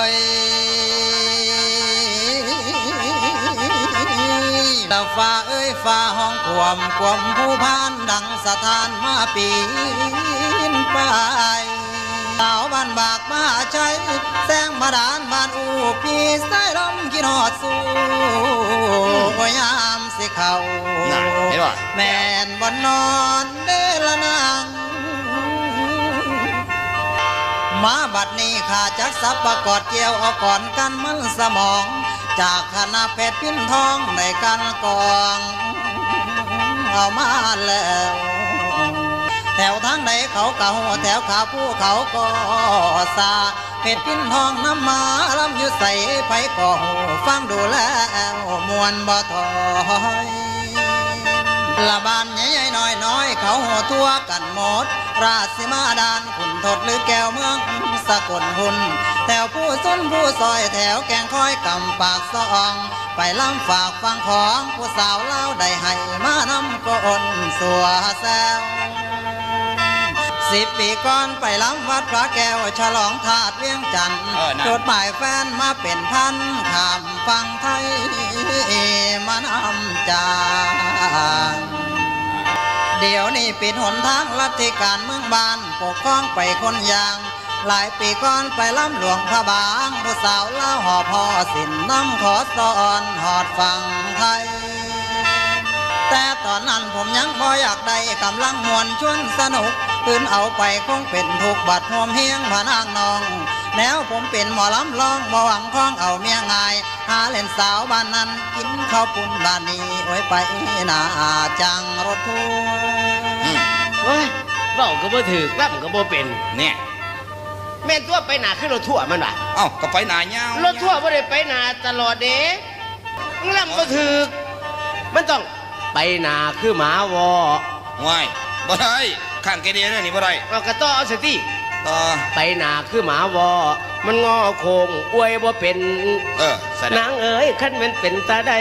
ยดาวฟ้าเอ้ยฟ้าห้องความผู้พานดังสถานมาปีนไปสาวบ้านบากมาใจแสงมาดานบ้านอูปีสายลมกินหอดสู้ยามสิเขาแม่นบนนอนเดละนางมาบัดนี้ข้าจักสับประกอดเกี่ยวเอาก่อนกันมันสมองจากคณะเพชรพินทองในกันกองเอามาแล้วแถวทางใดเขาเก่าแถวขาผู้เขาก็สาเพชรพินทองน้ำมาลำอยู่ใส่ไผก่อหูฟังดูแล้วมวนบ่ถอยละบานใหญ่ๆน้อยๆเขาหัวทั่วกันหมดราชสีมาดานขุนทดหรือแก้วเมืองสกลหุ่นแถวผู้ส้นผู้ซอยแถวแกงค่อยกำปากซองไปล้ำฝากฟังของผู้สาวเล่าได้ให้มานำก้นสัวแซว10 ปีก่อนไปล้ำวัดพระแก้วฉลองถาดเวียงจันทร์จดหมายแฟนมาเป็นพันข้ามฟังไทยมานำจางเดี๋ยวนี้ปิดหนทางลัทธิการเมืองบ้านปกครองไปคนยางหลายปีก่อนไปล้ำหลวงพระบางผู้สาวเล่าหอพ่อสินน้ำขอสอนหอดฟังไทยแต่ตอนนั้นผมยังพออยากได้กำลังมวนชวนสนุกคืนเอาไปคงเป็นทุกบัดห่วมเฮียงพานางนองแนวผมเป็นหมอลำลองบ่หวังคล้องเอาเมียง่ายหาเล่นสาวบ้านนั้นกินข้าวปุ้นบ้านนี้โอ้ยไปหนาจังรถทัวร์เฮ้ยเราก็บ่ถือรับก็บ่เป็นเนี่ยแม่นตัวไปหนาขึ้นรถทั่วมันว่ะเอ้าก็ไปหนาเงารถทั่วบ่ได้ไปหนาตลอดเด้รับก็ถือมันต้องไปหนาคือหมาวอง่ายบ่ได้ข้างแกเดียนี่บ่ได้เอากระต้อเอาสิติไปหนาคือหมาวอมันงอโคงอวยบ่เป็นนางเอ๋ยขั้นมันเป็นตาใด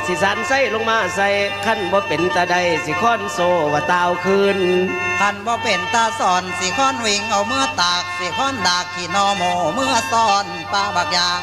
สิสันใส่ลงมาใส่ขั้นบ่เป็นตาใดสิค้อนโซว่าตาวคืนขั้นบ่เป็นตาสอนสิค้อนวิ่งเอาเมื่อตากสิค้อนดากขี่นอโมเมื่อซ่อนปลาบักยาง